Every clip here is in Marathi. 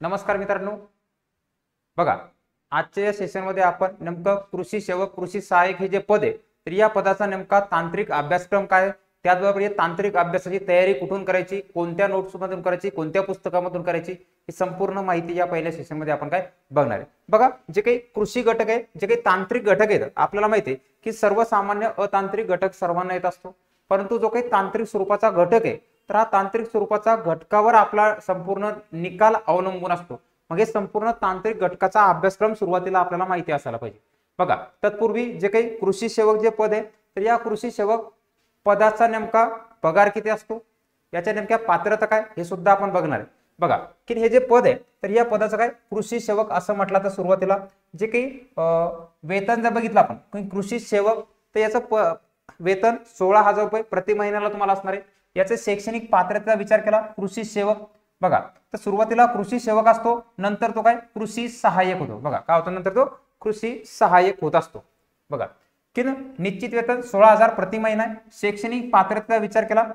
नमस्कार मित्रांनो, बघा आजच्या या सेशनमध्ये आपण नेमकं कृषी सेवक कृषी सहाय्यक हे जे पद आहे तर या पदाचा नेमका तांत्रिक अभ्यासक्रम काय, त्याचबरोबर या तांत्रिक अभ्यासाची तयारी कुठून करायची, कोणत्या नोट्स मधून करायची, कोणत्या पुस्तकामधून करायची, ही संपूर्ण माहिती या पहिल्या सेशनमध्ये आपण काय बघणार आहे। बघा जे काही कृषी घटक आहे, जे काही तांत्रिक घटक आहेत, आपल्याला माहिती आहे की सर्वसामान्य अतांत्रिक घटक सर्वांना येत असतो, परंतु जो काही तांत्रिक स्वरूपाचा घटक आहे तर हा तांत्रिक स्वरूपाचा घटकावर आपला संपूर्ण निकाल अवलंबून असतो। मग हे संपूर्ण तांत्रिक घटकाचा अभ्यासक्रम सुरुवातीला आपल्याला माहिती असायला पाहिजे। बघा तत्पूर्वी जे काही कृषी सेवक जे पद आहे तर या कृषी सेवक पदाचा नेमका पगार किती असतो, याच्या नेमक्या पात्रता काय हे सुद्धा आपण बघणार आहे। बघा की हे जे पद आहे तर या पदाचं काय कृषी सेवक असं म्हटलं तर सुरुवातीला जे काही वेतन जर बघितलं आपण कृषी सेवक तर याचं वेतन 16,000 रुपये प्रति महिन्याला तुम्हाला असणार आहे। याचे शैक्षणिक पात्रतेचा विचार केला कृषी सेवक, बघा तर सुरुवातीला कृषी सेवक असतो, नंतर तो काय कृषी सहाय्यक होतो। बघा काय होतं, नंतर तो कृषी सहाय्यक होत असतो। बघा की निश्चित वेतन 16,000 प्रति महिना आहे। शैक्षणिक पात्रतेचा विचार केला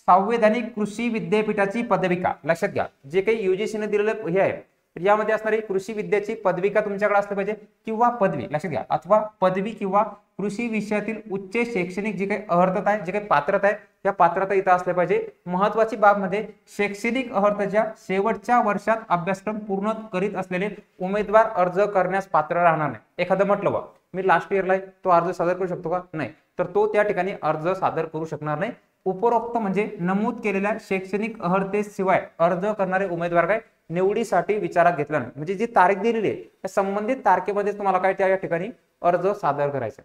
संवैधानिक कृषी विद्यापीठाची पदविका, लक्षात घ्या जे काही UGC ने दिलेलं हे आहे तर यामध्ये असणारी कृषी विद्याची पदविका तुमच्याकडे असली पाहिजे किंवा पदवी, लक्षात घ्या, अथवा पदवी किंवा कृषी विषयातील उच्च शैक्षणिक जे काही अर्हता आहे, जे काही पात्रता आहे या पात्रता इथं असल्या पाहिजे। महत्वाची बाब मध्ये शैक्षणिक अर्हतेच्या शेवटच्या वर्षात अभ्यासक्रम पूर्ण करीत असलेले उमेदवार अर्ज करण्यास पात्र राहणार नाही। एखादं म्हटलं बा मी लास्ट इयरला आहे, तो अर्ज सादर करू शकतो का, नाही, तर तो त्या ठिकाणी अर्ज सादर करू शकणार नाही। उपरोक्त म्हणजे नमूद केलेल्या शैक्षणिक अर्हतेशिवाय अर्ज करणारे उमेदवार काय निवडीसाठी विचारात घेतला नाही, म्हणजे जी तारीख दिलेली आहे त्या संबंधित तारखेमध्ये तुम्हाला काय त्या ठिकाणी अर्ज सादर करायचा।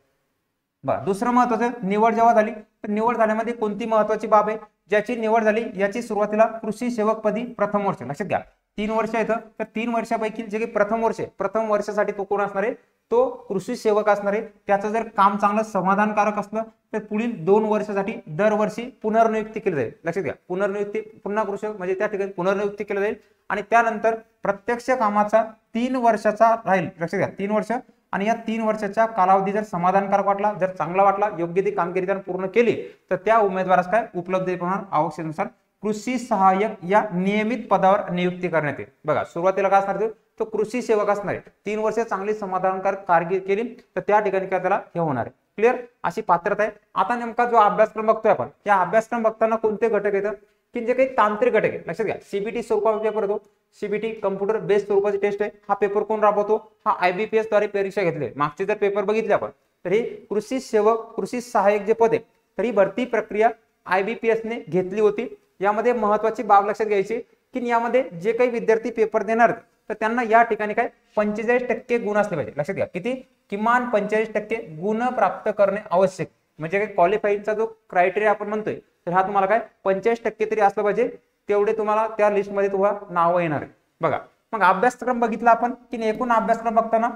बरं, दुसरं महत्वाचं निवड जेव्हा झाली तर निवड झाल्यामध्ये कोणती महत्वाची बाब आहे, ज्याची निवड झाली याची सुरुवातीला कृषी सेवक पदी प्रथम वर्ष, लक्षात घ्या 3 वर्ष येतं तर 3 वर्षापैकी जे काही प्रथम वर्षासाठी तो कोण असणार आहे, तो कृषी सेवक असणार आहे। त्याचं जर काम चांगलं समाधानकारक असलं तर पुढील 2 वर्षासाठी दरवर्षी पुनर्नियुक्ती केली जाईल, लक्षात घ्या पुनर्नियुक्ती, पुन्हा कृषी म्हणजे त्या ठिकाणी पुनर्नियुक्ती केली जाईल आणि त्यानंतर प्रत्यक्ष कामाचा 3 वर्षाचा राहील, लक्षात घ्या 3 वर्ष, आणि या 3 वर्षाच्या कालावधी जर समाधानकारक वाटला, जर चांगला वाटला, योग्य ती कामगिरी त्याने पूर्ण केली तर त्या उमेदवारास काय उपलब्ध प्रमाण आवश्यकतेनुसार कृषी सहाय्यक या नियमित पदावर नियुक्ती करण्यात येईल। बघा सुरुवातीला काय असणार तो कृषी सेवक असणार आहे, 3 वर्ष चांगली समाधानकारक कामगिरी केली तर त्या ठिकाणी काय त्याला हे होणार आहे। क्लिअर, अशी पात्रता आहे। आता नेमका जो अभ्यासक्रम बघतोय आपण, या अभ्यासक्रम बघताना कोणते घटक येतात की जे काही तांत्रिक घटक आहे, लक्षात घ्या CBT स्वरूपाचा पेपर होतो, CBT कम्प्युटर बेस्ड स्वरूपाची टेस्ट आहे। हा पेपर कोण राबवतो, हा IBPS द्वारे परीक्षा घेतली। मागचे जर पेपर बघितले आपण तर हे कृषी सेवक कृषी सहाय्यक जे पद आहे तर ही भरती प्रक्रिया IBPS ने घेतली होती। यामध्ये महत्वाची बाब लक्षात घ्यायची की यामध्ये जे काही विद्यार्थी पेपर देणार तर त्यांना या ठिकाणी काय 45% गुण असले पाहिजे, लक्षात घ्या किती, किमान 45% गुण प्राप्त करणे आवश्यक, म्हणजे काय क्वालिफाईंगचा जो क्रायटेरिया आपण म्हणतोय तर हा तुम्हाला काय 45% तरी असलं पाहिजे, तेवढे तुम्हाला त्या लिस्टमध्ये तुम्हाला नाव येणार आहे। बघा मग अभ्यासक्रम बघितला आपण की एकूण अभ्यासक्रम बघताना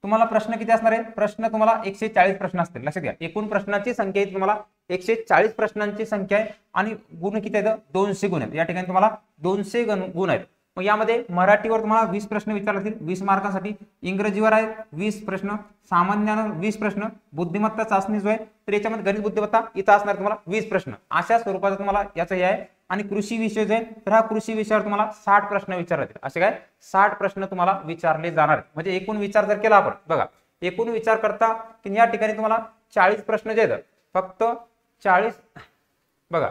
तुम्हाला प्रश्न किती असणार आहे, प्रश्न तुम्हाला 140 प्रश्न असतील, लक्षात घ्या एकूण प्रश्नांची संख्या आहे तुम्हाला 140 प्रश्नांची संख्या आहे आणि गुण किती आहेत 200 गुण आहेत। या ठिकाणी तुम्हाला 200 गुण आहेत। मग यामध्ये मराठीवर तुम्हाला 20 प्रश्न विचारले जातील 20 मार्कांसाठी, इंग्रजीवर आहे 20 प्रश्न, सामान्य ज्ञान 20 प्रश्न, बुद्धिमत्ता चाचणी जो आहे तर याच्यामध्ये गणित बुद्धिमत्ता इथं असणार तुम्हाला 20 प्रश्न, अशा स्वरूपाचं तुम्हाला याचं हे आहे। आणि कृषी विषय जो आहे तर हा कृषी विषयावर तुम्हाला 60 प्रश्न विचारले जातील, असे काय 60 प्रश्न तुम्हाला विचारले जाणार, म्हणजे एकूण विचार जर केला आपण, बघा एकूण विचार करता की या ठिकाणी तुम्हाला 40 प्रश्न जे आहेत फक्त 40, बघा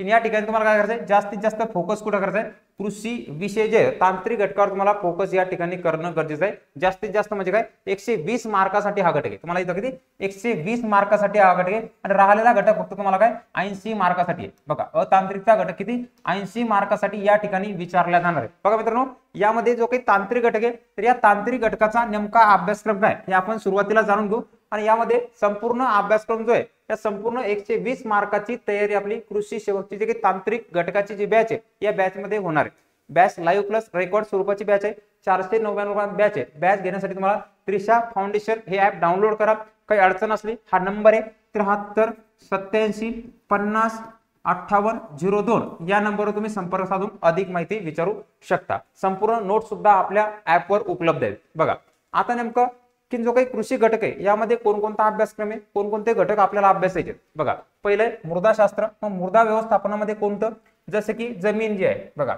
की या ठिकाणी तुम्हाला काय करायचं आहे, जास्तीत जास्त फोकस कुठं करायचं आहे, कृषी विषय जे तांत्रिक घटकावर तुम्हाला फोकस या ठिकाणी करणं गरजेचं आहे। जास्तीत जास्त म्हणजे काय 120 मार्कासाठी हा घटक आहे, तुम्हाला इथं किती 120 मार्कासाठी हा घटक आहे आणि राहिलेला घटक फक्त तुम्हाला काय 80 मार्कासाठी आहे। बघा अतांत्रिकचा घटक किती 80 मार्कासाठी या ठिकाणी विचारला जाणार आहे। बघा मित्रांनो यामध्ये जो काही तांत्रिक घटक आहे तर या तांत्रिक घटकाचा नेमका अभ्यासक्रम काय हे आपण सुरुवातीला जाणून घेऊ आणि यामध्ये संपूर्ण अभ्यासक्रम जो आहे या संपूर्ण 120 मार्काची तयारी आपली कृषी सेवकची जे काही तांत्रिक घटकाची जी बॅच आहे या बॅच मध्ये होणार आहे। बॅच लाईव्ह प्लस रेकॉर्ड स्वरूपाची बॅच आहे, 499 बॅच आहे। बॅच घेण्यासाठी तुम्हाला त्रिशा फाउंडेशन हे ऍप डाउनलोड करा, काही अडचण असली हा नंबर आहे 73 87 50 5802 या नंबरवर तुम्ही संपर्क साधून अधिक माहिती विचारू शकता। संपूर्ण नोट सुद्धा आपल्या ऍपवर उपलब्ध आहेत। बघा आता नेमकं की जो काही कृषी घटक आहे यामध्ये कोणकोणता अभ्यासक्रम आहे, कोणकोणते घटक आपल्याला अभ्यासायचे, बघा पहिले मृदाशास्त्र, मग मृदा व्यवस्थापनामध्ये कोणतं, जसे की जमीन जी आहे, बघा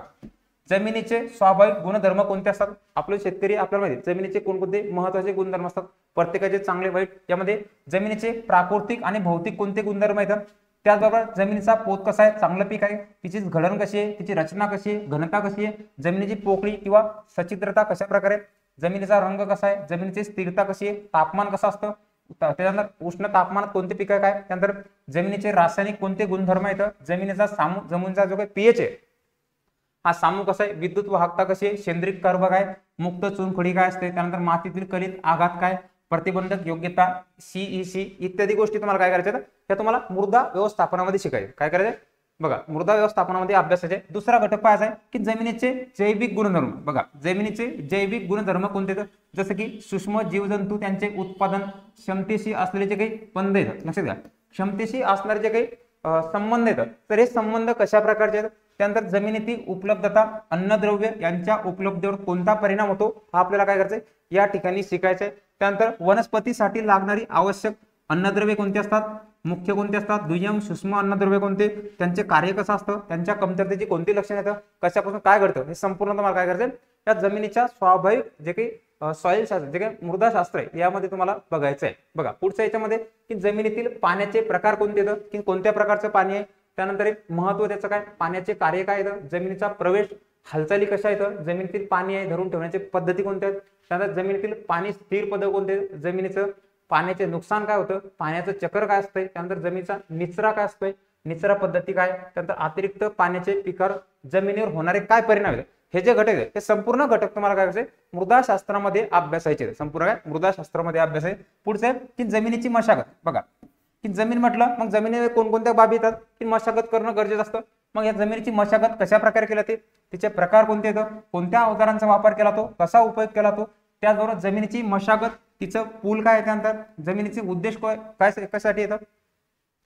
जमिनीचे स्वाभाविक गुणधर्म कोणते असतात? आपले शेतकरी आपल्याला माहिती जमिनीचे कोणकोणते महत्वाचे गुणधर्म असतात, प्रत्येकाचे चांगले वाईट. यामध्ये जमिनीचे प्राकृतिक आणि भौतिक कोणते गुणधर्म आहेत? त्याचबरोबर जमिनीचा पोत कसा आहे, चांगलं पीक आहे, तिची घडण कशी आहे, तिची रचना कशी आहे, घनता कशी आहे, जमिनीची पोकळी किंवा सच्छिद्रता कशा प्रकारे, जमिनीचा रंग कसा आहे, जमिनीची स्थिरता कशी आहे, तापमान कसं असतं, त्यानंतर उष्ण तापमानात कोणते पीक काय, त्यानंतर जमिनीचे रासायनिक कोणते गुणधर्म आहेत, जमिनीचा जमिनीचा जो काही पीएच आहे हा सामू कसा आहे, विद्युत वाहकता कशी आहे, सेंद्रिय कर्ब काय, मुक्त चुनखडी काय असते, त्यानंतर मातीतील कलित आघात काय, प्रतिबंधक योग्यता, सीईसी इत्यादी गोष्टी तुम्हाला काय करायच्या त्या तुम्हाला मृदा व्यवस्थापनामध्ये शिकायचे. काय करायचे बघा, मृदा व्यवस्थापनामध्ये अभ्यासाचे. दुसरा घटक काय आहे की जमिनीचे जैविक गुणधर्म. बघा जमिनीचे जैविक गुणधर्म कोणते, जसं की सूक्ष्म जीवजंतू त्यांचे उत्पादन क्षमतेशी असलेले जे काही बंध आहेत, लक्षात घ्या क्षमतेशी असणारे जे काही संबंध येतात, तर हे संबंध कशा प्रकारचे आहेत, त्यानंतर जमिनीतील उपलब्धता, अन्नद्रव्य यांच्या उपलब्धतेवर कोणता परिणाम होतो हा आपल्याला काय करायचंय या ठिकाणी शिकायचं आहे. त्यानंतर वनस्पतीसाठी लागणारी आवश्यक अन्नद्रव्ये कोणती असतात, मुख्य कोणते असतात, दुय्यम सूक्ष्म अन्नद्रव्य कोणते, त्यांचे कार्य कसं असतं, त्यांच्या कमतरतेची कोणती लक्षणं येतं, कशापासून काय घडतं, हे संपूर्ण तुम्हाला काय करायचं या जमिनीच्या स्वाभाविक जे काही सॉइल शास्त्र जे काही मृदाशास्त्र आहे यामध्ये तुम्हाला बघायचं आहे. बघा पुढच्या याच्यामध्ये की जमिनीतील पाण्याचे प्रकार कोणते येतं, की कोणत्या प्रकारचं पाणी आहे, त्यानंतर एक महत्व त्याचं काय, पाण्याचे कार्य काय येतं, जमिनीचा प्रवेश हालचाली कशा येतं, जमिनीतील पाणी आहे धरून ठेवण्याची पद्धती कोणत्या आहेत, त्यानंतर जमिनीतील पाणी स्थिर पद्धत कोणते, जमिनीचं पाण्याचे नुकसान काय होतं, पाण्याचं चक्र काय असतंय, त्यानंतर जमिनीचा निचरा काय असतोय, निचरा पद्धती काय, त्यानंतर अतिरिक्त पाण्याचे पिकावर जमिनीवर होणारे काय परिणाम आहेत, हे जे घटक आहेत हे संपूर्ण घटक तुम्हाला काय करायचे मृदाशास्त्रामध्ये अभ्यासायचे. संपूर्ण काय मृदाशास्त्रामध्ये अभ्यास आहे. पुढचं आहे की जमिनीची मशागत. बघा की जमीन म्हटलं मग जमिनीवर कोणकोणत्या बाबी येतात की मशागत करणं गरजेचं असतं. मग या जमिनीची मशागत कशा प्रकारे केली जाते, तिचे प्रकार कोणते येतं, कोणत्या अवजारांचा वापर केला तो, कसा उपयोग केला तो, त्याचबरोबर जमिनीची मशागत तिचं पूल काय, त्यानंतर जमिनीचे उद्देश काय कशासाठी येतं,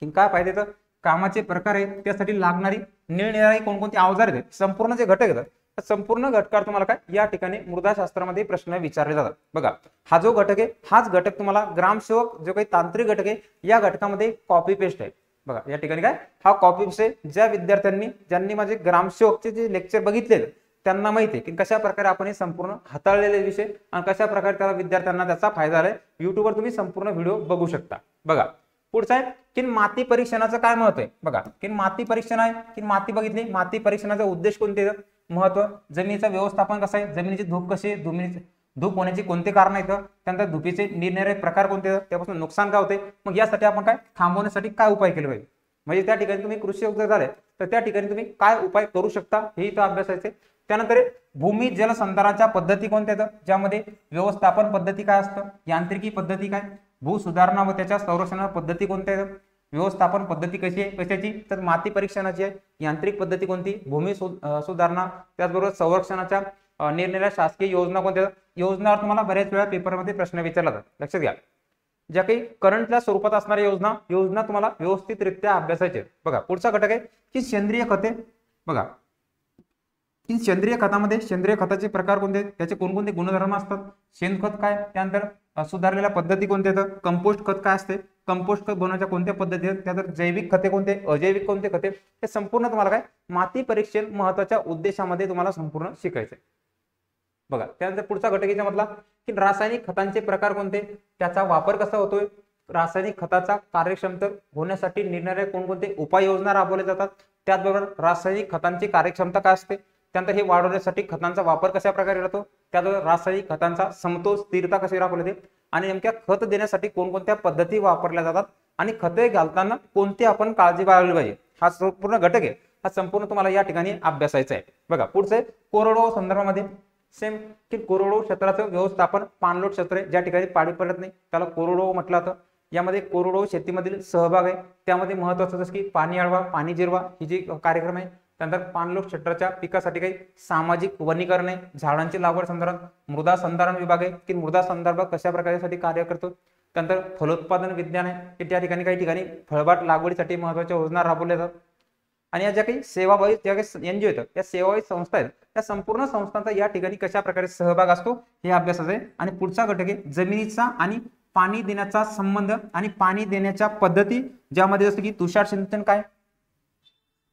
काय फायदे येतं, कामाचे प्रकार आहेत, त्यासाठी लागणारी निरनिराळी कोणकोणती अवजार आहेत, संपूर्ण जे घटक येतात संपूर्ण घटकावर तुम्हाला काय या ठिकाणी मृदाशास्त्रामध्ये प्रश्न विचारले जातात. बघा हा जो घटक आहे हाच घटक तुम्हाला ग्रामसेवक जो काही तांत्रिक घटक आहे या घटकामध्ये कॉपी पेस्ट आहे. बघा या ठिकाणी काय हा कॉपी पेस्ट आहे. ज्या विद्यार्थ्यांनी ज्यांनी माझे ग्रामसेवकचे जे लेक्चर बघितले त्यांना माहिती आहे की कशा प्रकारे आपण हे संपूर्ण हाताळलेले विषय आणि कशा प्रकारे त्याला विद्यार्थ्यांना त्याचा फायदा झालाय. युट्यूबवर तुम्ही संपूर्ण व्हिडिओ बघू शकता. बघा पुढचा आहे की माती परीक्षणाचं काय महत्व आहे. बघा की माती परीक्षण आहे की माती बघितली, माती परीक्षणाचा उद्देश कोणते, महत्व, जमिनीचं व्यवस्थापन कसं आहे, जमिनीची धूप कशी आहे, जमिनीची धूप होण्याची कोणते कारण आहेत, त्यानंतर धुपीचे निरनिराळे प्रकार कोणते, त्यापासून नुकसान काय होते, मग यासाठी आपण काय थांबवण्यासाठी काय उपाय केले पाहिजे, म्हणजे त्या ठिकाणी तुम्ही कृषी उद्योग झाले तर त्या ठिकाणी तुम्ही काय उपाय करू शकता हे इथं अभ्यासायचे. त्यानंतर भूमी जलसंधारणाच्या पद्धती कोणत्या आहेत, ज्यामध्ये व्यवस्थापन पद्धती काय असतं, यांत्रिकी पद्धती काय, भू सुधारणा व त्याच्या संरक्षणा पद्धती कोणत्या आहेत, व्यवस्थापन पद्धती कशी आहे कशाची, तर माती परीक्षणाची आहे, यांत्रिक पद्धती कोणती, भूमी सुधारणा, त्याचबरोबर संरक्षणाच्या निरनिराळ्या शासकीय योजना कोणत्या, योजनावर तुम्हाला बऱ्याच वेळा पेपरमध्ये प्रश्न विचारला जातात. लक्षात घ्या ज्या काही करंटच्या स्वरूपात असणाऱ्या योजना तुम्हाला व्यवस्थितरित्या अभ्यासायचे. बघा पुढचा घटक आहे की सेंद्रिय खते. बघा की सेंद्रिय खतामध्ये सेंद्रिय खताचे प्रकार कोणते, त्याचे कोणकोणते गुणधर्म असतात, शेणखत काय, त्यानंतर सुधारलेल्या पद्धती कोणत्या आहेत, कंपोस्ट खत काय असते, कंपोस्ट खत बनवण्याच्या कोणत्या पद्धती आहेत, त्यानंतर जैविक खते कोणते, अजैविक कोणते खते, हे संपूर्ण तुम्हाला काय माती परीक्षण महत्वाच्या उद्देशामध्ये तुम्हाला संपूर्ण शिकायचं आहे. बघा त्यानंतर पुढचा घटक याच्यामधला की रासायनिक खतांचे प्रकार कोणते, त्याचा वापर कसा होतोय, रासायनिक खताचा कार्यक्षमता होण्यासाठी निरनिराळे कोणकोणते उपाययोजना राबवल्या जातात, त्याचबरोबर रासायनिक खतांची कार्यक्षमता काय असते, त्यानंतर हे वाढवण्यासाठी खतांचा वापर कशा प्रकारे होतो, त्याचबरोबर रासायनिक खतांचा समतोल स्थिरता कशी राखली जाते आणि नेमक्या खत देण्यासाठी कोणकोणत्या पद्धती वापरल्या जातात आणि खते घालताना कोणती आपण काळजी बाळगली पाहिजे, हा संपूर्ण घटक आहे. हा संपूर्ण तुम्हाला या ठिकाणी अभ्यासायचा आहे. बघा पुढचं आहे कोरडवाहू संदर्भामध्ये सेम की कोरडवाहू क्षेत्राचं व्यवस्थापन, पाणलोट क्षेत्र आहे ज्या ठिकाणी पाणी पडत नाही त्याला कोरडवाहू म्हटलं जातं. यामध्ये कोरडवाहू शेतीमधील सहभाग आहे, त्यामध्ये महत्वाचं जसं की पाणी अडवा, पाणी जिरवा ही जी कार्यक्रम आहे, त्यानंतर पाणलोट क्षेत्राच्या पिकासाठी काही सामाजिक वनीकरण आहे, झाडांची लागवड संदर्भात मृदा संधारण विभाग आहे की मृदा संदर्भ कशा प्रकारे कार्य करतो, त्यानंतर फलोत्पादन विज्ञान आहे की त्या ठिकाणी काही ठिकाणी फळबाग लागवडीसाठी महत्वाच्या योजना राबवल्या जातात. आणि या ज्या काही सेवाभावी ज्या काही एनजीओ आहेत या सेवाभावी संस्था आहेत त्या संपूर्ण संस्थांचा या ठिकाणी कशा प्रकारे सहभाग असतो हे अभ्यासाचं आहे. आणि पुढचा घटक आहे जमिनीचा आणि पाणी देण्याचा संबंध आणि पाणी देण्याच्या पद्धती, ज्यामध्ये जसं की तुषार सिंचन काय,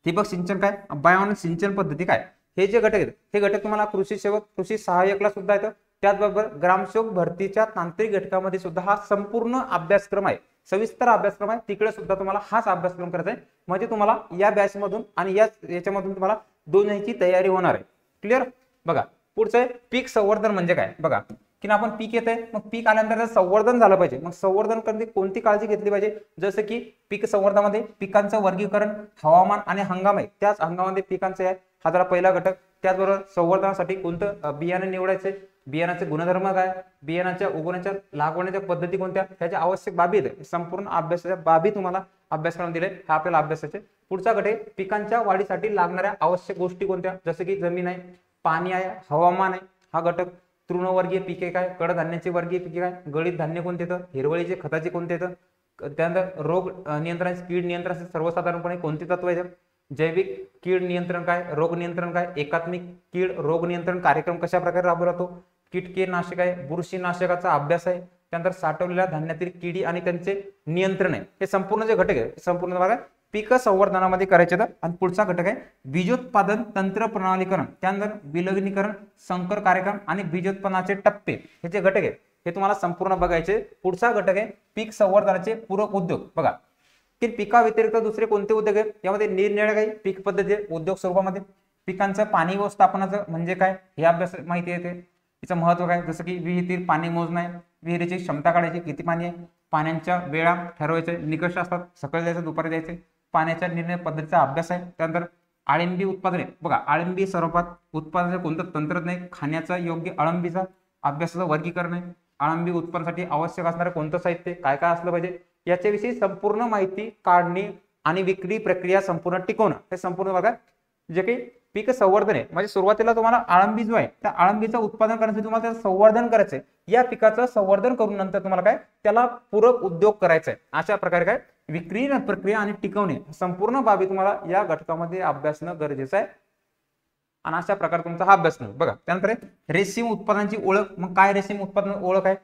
ठिबक सिंचन काय, अभयारण्य सिंचन पद्धती काय, हे जे घटक आहेत हे घटक तुम्हाला कृषी सेवक कृषी सहाय्यकला सुद्धा येतं. त्याचबरोबर ग्रामसेवक भरतीच्या तांत्रिक घटकामध्ये सुद्धा हा संपूर्ण अभ्यासक्रम आहे, सविस्तर अभ्यासक्रम आहे, तिकडे सुद्धा तुम्हाला हाच अभ्यासक्रम करायचा आहे. म्हणजे तुम्हाला या बॅच मधून आणि याच्यामधून तुम्हाला दोन्हीची तयारी होणार आहे. क्लिअर. बघा पुढचं आहे पीक संवर्धन म्हणजे काय. बघा की आपण पीक येत आहे, मग पीक आल्यानंतर संवर्धन झालं पाहिजे. मग संवर्धन करणे कोणती काळजी घेतली पाहिजे, जसं की पीक संवर्धनामध्ये पिकांचं वर्गीकरण, हवामान आणि हंगाम आहे, त्याच हंगामामध्ये पिकांचं आहे, हा जरा पहिला घटक. त्याचबरोबर संवर्धनासाठी कोणतं बियाणे निवडायचे, बियाणाचे गुणधर्म काय, बियाणाच्या उगवण्याच्या लागवण्याच्या पद्धती कोणत्या, ह्याच्या आवश्यक बाबी आहेत. संपूर्ण अभ्यासाच्या बाबी तुम्हाला अभ्यासक्रम दिले, हा आपल्याला अभ्यासाचे. पुढचा घटक आहे पिकांच्या वाढीसाठी लागणाऱ्या आवश्यक गोष्टी कोणत्या, जसं की जमीन आहे, पाणी आहे, हवामान आहे, हा घटक. तृणवर्गीय पिके काय, कडधान्याची वर्गीय पिके काय, गळीत धान्य कोणते येतं, हिरवळीचे खताचे कोणते येतं, त्यानंतर रोग नियंत्रण कीड नियंत्रण सर्वसाधारणपणे कोणती तत्व आहेत, जैविक कीड नियंत्रण काय, रोग नियंत्रण काय, एकात्मिक कीड रोग नियंत्रण कार्यक्रम कशा प्रकारे राबवला जातो, कीटकनाशक आहे, बुरशीनाशकाचा अभ्यास आहे, त्यानंतर साठवलेल्या धान्यातील किडी आणि त्यांचे नियंत्रण आहे. हे संपूर्ण जे घटक आहे संपूर्ण बघा पीक संवर्धनामध्ये करायचे. आणि पुढचा घटक आहे बीजोत्पादन तंत्र प्रणालीकरण, त्यानंतर विलगीकरण, संकर कार्यक्रम आणि बीजोत्पन्नाचे टप्पे, हे जे घटक आहेत हे तुम्हाला संपूर्ण बघायचे. पुढचा घटक आहे पीक संवर्धनाचे पूरक उद्योग. बघा की पिका व्यतिरिक्त दुसरे कोणते उद्योग आहेत, यामध्ये निरनिराळ्या काही पीक पद्धती उद्योग स्वरूपामध्ये. पिकांचं पाणी व्यवस्थापनाचं म्हणजे काय हे अभ्यास माहिती येते, तिचं महत्व काय, जसं की विहिरीतील पाणी मोजणे, विहिरीची क्षमता काढायची, किती पाणी आहे, पाण्याच्या वेळा ठरवायचे, निकष असतात, सकाळी द्यायचं दुपारी द्यायचे, पाण्याच्या निर्णय पद्धतीचा अभ्यास आहे. त्यानंतर आळंबी उत्पादने. बघा आळंबी स्वरूपात उत्पादनाचं कोणतं तंत्रज्ञान आहे, खाण्याचा योग्य अळंबीचा अभ्यासाचं वर्गीकरण आहे, आळंबी उत्पादनासाठी आवश्यक असणारं कोणतं साहित्य काय काय असलं पाहिजे, याच्याविषयी संपूर्ण माहिती काढणे आणि विक्री प्रक्रिया संपूर्ण टिकवणं, हे संपूर्ण बघा जे काही पीक संवर्धन आहे. म्हणजे सुरुवातीला तुम्हाला आळंबी जो आहे त्या आळंबीचं उत्पादन करण्यासाठी तुम्हाला त्याचं संवर्धन करायचं आहे, या पिकाचं संवर्धन करून नंतर तुम्हाला काय त्याला पूरक उद्योग करायचा आहे. अशा प्रकारे काय विक्री प्रक्रिया आणि टिकवणे संपूर्ण बाबी तुम्हाला या घटकामध्ये अभ्यासणं गरजेचं आहे. आणि अशा प्रकारे तुमचा हा अभ्यास नाही. बघा त्यानंतर रेशीम उत्पादनाची ओळख. मग काय रेशीम उत्पादन ओळख आहे,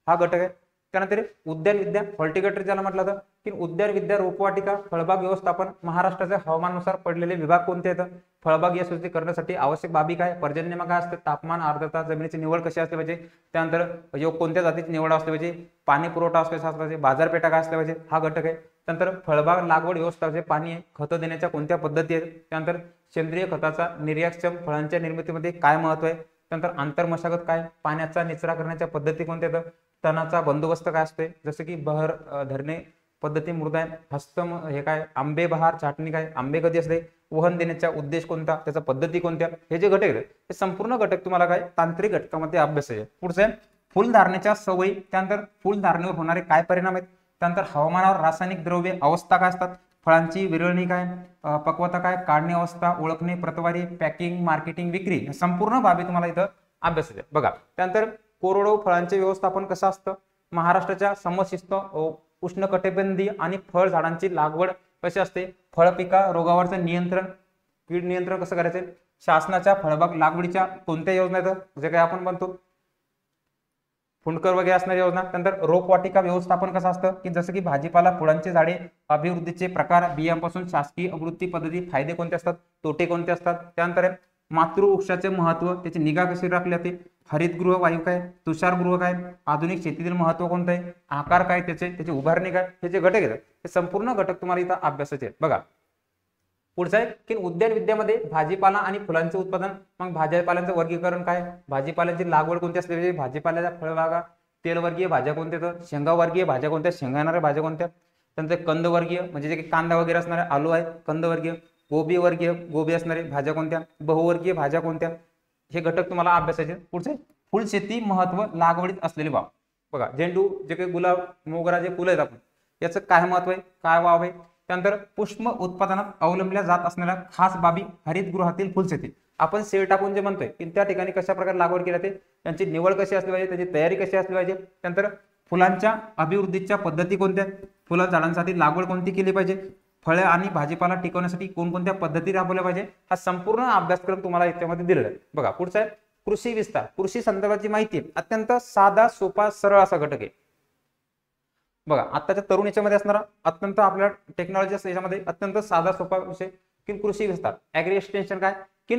हा घटक आहे. त्यानंतर उद्यान विद्या हॉर्टिकल्चर ज्याला म्हटलं जातं की उद्यान विद्या, रोपवाटिका, फळबाग व्यवस्थापन, महाराष्ट्राच्या हवामानानुसार पडलेले विभाग कोणते आहेत, फळबाग या सूची करण्यासाठी आवश्यक बाबी काय, पर्जन्यमा काय असते, तापमान, आर्द्रता, जमिनीची निवड कशी असली पाहिजे, त्यानंतर योग कोणत्या जातीची निवड असली पाहिजे, पाणी पुरवठा असला पाहिजे, बाजारपेठा काय असल्या पाहिजे, हा घटक आहे. त्यानंतर फळबाग लागवड व्यवस्था, पाणी आहे, खतं देण्याच्या कोणत्या पद्धती आहेत, त्यानंतर सेंद्रिय खताचा निर्यातक्षम फळांच्या निर्मितीमध्ये काय महत्व आहे, त्यानंतर आंतरमशागत काय, पाण्याचा निचरा करण्याच्या पद्धती कोणत्या आहेत, तणाचा बंदोबस्त काय असते, जसं की बहर धरणे पद्धती, मृदा हस्त हे काय, आंबे बहार छाटणी काय, आंबे कधी असते, वहन देण्याचा उद्देश कोणता, त्याच्या पद्धती कोणत्या, हे जे घटक आहेत हे संपूर्ण घटक तुम्हाला काय तांत्रिक घटकामध्ये अभ्यास आहे. पुढचे फुलधारणेच्या सवयी, त्यानंतर फुलधारणेवर होणारे काय परिणाम आहेत, त्यानंतर हवामानावर रासायनिक द्रव्य अवस्था काय असतात, फळांची विरळणी काय, पक्वता काय, काढणी अवस्था, ओळखणे, प्रतवारी, पॅकिंग, मार्केटिंग, विक्री, संपूर्ण बाबी तुम्हाला इथं अभ्यास आहे. बघा त्यानंतर कोरडवाहू फळांचे व्यवस्थापन कसं असतं, महाराष्ट्राच्या समशिस्त उष्णकटिबंधीय आणि फळ झाडांची लागवड कशी असते, फळ पिका रोगावरचं नियंत्रण, कीड नियंत्रण कसं करायचं, शासनाच्या फळबाग लागवडीच्या कोणत्या योजना आहेत, जे काही आपण म्हणतो फुंडकर वगैरे असणारी योजना. त्यानंतर रोपवाटिका व्यवस्थापन कसं असतं की जसं की भाजीपाला, फुलांची झाडे, अभिवृद्धीचे प्रकार, बियांपासून शासकीय अभिवृद्धी पद्धती, फायदे कोणते असतात, तोटे कोणते असतात. त्यानंतर मातृवृक्षाचे महत्व, त्याची निगा कशी राखली जाते, हरितगृह वायू काय, तुषारगृह काय, आधुनिक शेतीतील महत्व कोणतं आहे, आकार काय त्याची उभारणी काय, हे जे घटक आहेत हे संपूर्ण घटक तुम्हाला इथं अभ्यासाचे आहेत. बघा पुढचं आहे की उद्यान विद्यामध्ये भाजीपाला आणि फुलांचे उत्पादन, मग भाजीपाल्याचं वर्गीकरण काय, भाजीपाल्याची लागवड कोणती असली पाहिजे, भाजीपाल्याच्या फळबागा, तेलवर्गीय भाज्या कोणत्या, शेंगावर्गीय भाज्या कोणत्या, शेंगा येणाऱ्या भाज्या कोणत्या, त्यानंतर कंदवर्गीय म्हणजे जे काही कांदा वगैरे असणारे आलू आहे कंदवर्गीय, गोबी वर्गीय गोबी असणारे भाज्या कोणत्या, बहुवर्गीय भाज्या कोणत्या, हे घटक तुम्हाला अभ्यासाचे. पुढचे फुलशेती महत्व, लागवडीत असलेले भाव. बघा झेंडू जे काही गुलाब, मोगरा जे फुलं आहेत आपण याचं काय महत्व आहे, काय वाव आहे. त्यानंतर पुष्प उत्पादनात अवलंबल्या जात असणाऱ्या खास बाबी, हरितगृहातील फुलशेती, आपण सेल टाकून जे म्हणतोय की त्या ठिकाणी कशा प्रकारे लागवड केली जाते, त्यांची निवड कशी असली पाहिजे, त्याची तयारी कशी असली पाहिजे. त्यानंतर फुलांच्या अभिवृद्धीच्या पद्धती कोणत्या, फुलं झाडांसाठी लागवड कोणती केली पाहिजे, फळे आणि भाजीपाला टिकवण्यासाठी कोणकोणत्या पद्धती राबवल्या पाहिजे, हा संपूर्ण अभ्यासक्रम तुम्हाला याच्यामध्ये दिलेला आहे. बघा पुढचा आहे कृषी विस्तार, कृषी संदर्भाची माहिती, अत्यंत साधा सोपा सरळ असा घटक आहे. बघा आताच्या तरुण याच्यामध्ये असणारा अत्यंत आपल्या टेक्नॉलॉजी याच्यामध्ये अत्यंत साधा सोपा विषय की कृषी विस्तार, ऍग्री एक्सटेन्शन काय की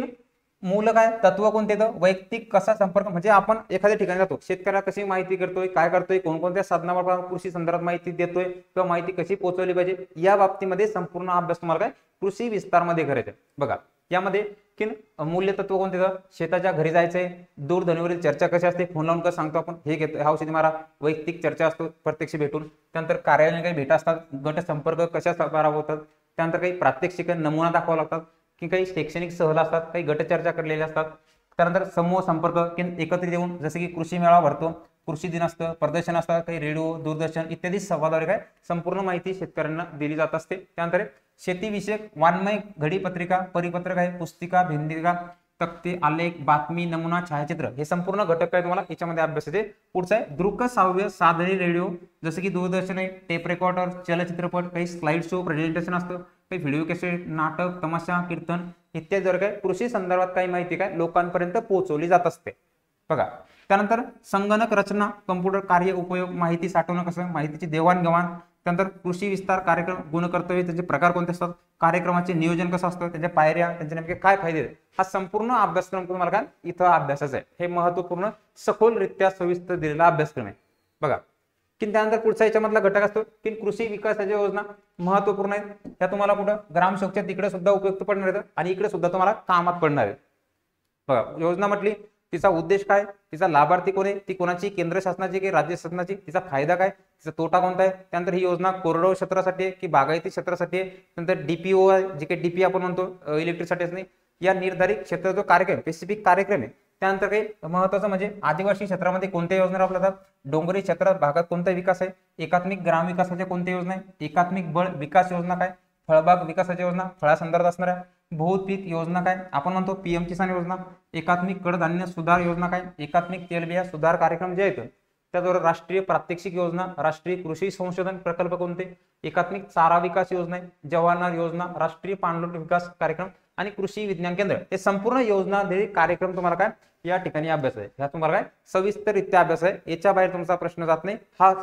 मूल काय तत्व कोणते तर वैयक्तिक कसा संपर्क म्हणजे आपण एखाद्या ठिकाणी जातो शेतकऱ्याला कशी माहिती करतोय काय करतोय कोणकोणत्या साधनावर कृषी संदर्भात माहिती देतोय किंवा माहिती कशी पोहोचवली पाहिजे या बाबतीमध्ये संपूर्ण अभ्यास तुम्हाला काय कृषी विस्तारमध्ये करायचा बघा यामध्ये की मूल्य तत्व कोणते तर शेताच्या घरी जायचंय दूरध्वनीवरील चर्चा कशी असते फोन लावून कसं सांगतो आपण हे घेतो हा औषधी मारा वैयक्तिक चर्चा असतो प्रत्यक्ष भेटून त्यानंतर कार्यालयाने काही भेटा असतात गट संपर्क कशा राबवतात त्यानंतर काही प्रात्यक्षिक नमुना दाखवावा लागतात की काही शैक्षणिक सहल असतात काही गटचर्चा करलेल्या असतात त्यानंतर समूह संपर्क की एकत्रित येऊन जसे की कृषी मेळावा भरतो कृषी दिन असतं प्रदर्शन असतात काही रेडिओ दूरदर्शन इत्यादी संवादाद्वारे काय संपूर्ण माहिती शेतकऱ्यांना दिली जात असते त्यानंतर शेतीविषयक वाङ्मय घडीपत्रिका परिपत्रक आहे पुस्तिका भिंतिका तक्ते आलेख बातमी नमुना छायाचित्र हे संपूर्ण घटक काय तुम्हाला याच्यामध्ये अभ्यासाचे पुढचं आहे दृक श्राव्य साधने रेडिओ जसे की दूरदर्शन आहे टेप रेकॉर्डर चलचित्रपट काही स्लाइड शो प्रेझेंटेशन असतं काही व्हिडिओ कॅसेट नाटक तमाशा कीर्तन इत्यादी जर काय कृषी संदर्भात काही माहिती काय लोकांपर्यंत पोहोचवली जात असते बघा त्यानंतर संगणक रचना कम्प्युटर कार्य उपयोग माहिती साठवणं कसं माहितीची देवाणघेवाण त्यानंतर कृषी विस्तार कार्यक्रम गुणकर्तव्य त्याचे प्रकार कोणते असतात कार्यक्रमाचे नियोजन कसं असतं त्याच्या पायऱ्या त्यांचे नेमके काय फायदे हा संपूर्ण अभ्यासक्रम तुम्हाला काय इथं अभ्यासाचा आहे हे महत्वपूर्ण सखोलरित्या सविस्तर दिलेला अभ्यासक्रम आहे बघा की त्यानंतर पुढचा याच्यामधला घटक असतो की कृषी विकासाच्या योजना महत्वपूर्ण आहेत त्या तुम्हाला कुठं ग्रामसेवकच्या तिकडे सुद्धा उपयुक्त पडणार आहेत आणि इकडे सुद्धा तुम्हाला कामात पडणार आहे बघा योजना म्हटली तिचा उद्देश काय तिचा लाभार्थी कोण आहे ती कोणाची केंद्र शासनाची की राज्य शासनाची तिचा फायदा काय तिचा तोटा कोणता आहे त्यानंतर ही योजना कोरडवाहू क्षेत्रासाठी आहे की बागायती क्षेत्रासाठी आहे त्यानंतर डीपीओ आहे जे काही डीपी आपण म्हणतो इलेक्ट्रिकसाठी नाही या निर्धारित क्षेत्राचा जो कार्यक्रम स्पेसिफिक कार्यक्रम आहे त्यानंतर काही महत्वाचं म्हणजे आदिवासी क्षेत्रामध्ये कोणत्या योजना राबवतात डोंगरी क्षेत्रात भागात कोणता विकास आहे एकात्मिक ग्राम विकासाच्या कोणत्या योजना आहे एकात्मिक बळ विकास योजना काय फळबाग विकासाच्या योजना फळासंदर्भात असणाऱ्या बहुपीक योजना काय आपण म्हणतो पीएम किसान योजना एकात्मिक कडधान्य सुधार योजना काय एकात्मिक तेलबिया सुधार कार्यक्रम जे आहेत त्याचबरोबर राष्ट्रीय प्रात्यक्षिक योजना राष्ट्रीय कृषी संशोधन प्रकल्प कोणते एकात्मिक चारा विकास योजना आहे जवाहर योजना राष्ट्रीय पाणलोट विकास कार्यक्रम आणि कृषी विज्ञान केंद्र हे संपूर्ण योजना कार्यक्रम तुम्हाला काय या ठिकाणी अभ्यास आहे ह्या तुम्हाला काय सविस्तररित्या अभ्यास आहे याच्या बाहेर तुमचा प्रश्न जात नाही हा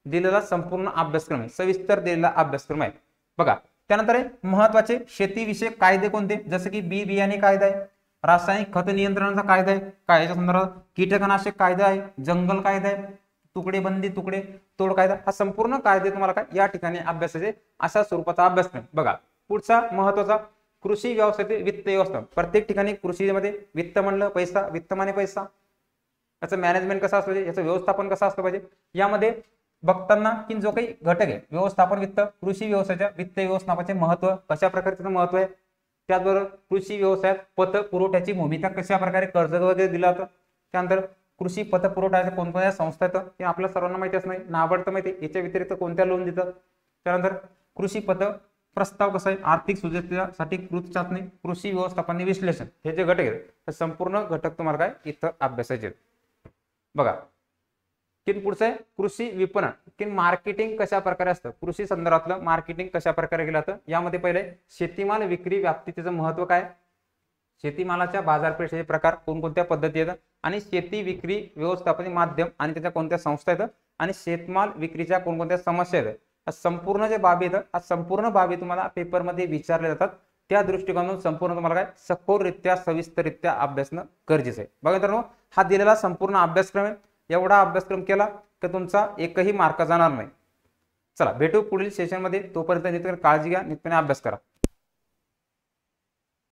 दिलेला संपूर्ण अभ्यासक्रम आहे सविस्तर दिलेला अभ्यासक्रम आहे बघा त्यानंतर महत्वाचे शेतीविषयक कायदे कोणते जसे की बी बियाणे कायदा आहे रासायनिक खत नियंत्रणाचा कायदा आहे कायद्याच्या संदर्भात कीटकनाशक कायदा आहे जंगल कायदा आहे तुकडे बंदी तुकडे तोड कायदा हा संपूर्ण कायदे तुम्हाला काय या ठिकाणी अभ्यासाचे अशा स्वरूपाचा अभ्यासक्रम बघा पुढचा महत्वाचा कृषी व्यवस्थेतील वित्त व्यवस्था प्रत्येक ठिकाणी कृषीमध्ये वित्त म्हणलं पैसा वित्त माने पैसा याचं मॅनेजमेंट कसं असतं याचं व्यवस्थापन कसं असतं पाहिजे यामध्ये बघताना की जो काही घटक आहे व्यवस्थापन वित्त कृषी व्यवसायाच्या वित्त व्यवस्थापनाचे महत्व कशा प्रकारचे महत्व आहे त्याचबरोबर कृषी व्यवसायात पत पुरवठ्याची भूमिका कशा प्रकारे कर्ज वगैरे दिलं जातं त्यानंतर कृषी पत पुरवठ्याच्या कोणत्या संस्था आहेत हे आपल्या सर्वांना माहिती असं नाही नाबार्ड माहिती याच्या व्यतिरिक्त कोणत्या लोन देतात त्यानंतर कृषी पत प्रस्ताव कसा आहे आर्थिक सुरक्षेसाठी कृत चाचणी कृषी व्यवस्थापन विश्लेषण हे जे घटक आहेत हे संपूर्ण घटक तुम्हाला काय इथं अभ्यासाचे बघा की पुढचं आहे कृषी विपणन की मार्केटिंग कशा प्रकारे असतं कृषी संदर्भातलं मार्केटिंग कशा प्रकारे केलं जातं यामध्ये पहिले शेतीमाल विक्री व्याप्ती त्याचं महत्व काय शेतीमालाच्या बाजारपेठेचे प्रकार कोणकोणत्या पद्धती येतात आणि शेती विक्री व्यवस्थापन माध्यम आणि त्याच्या कोणत्या संस्था येतात आणि शेतमाल विक्रीच्या कोणकोणत्या समस्या येतात संपूर्ण जे बाबी येतात हा संपूर्ण बाबी तुम्हाला पेपरमध्ये विचारले जातात त्या दृष्टिकोनातून संपूर्ण तुम्हाला काय सखोलरित्या सविस्तररित्या अभ्यासणं गरजेचं आहे बघा मित्रांनो हा दिलेला संपूर्ण अभ्यासक्रम आहे एवढा अभ्यासक्रम केला तर तुमचा एकही मार्क जाणार नाही चला भेटू पुढील सेशनमध्ये तोपर्यंत काळजी घ्या नित्याने अभ्यास करा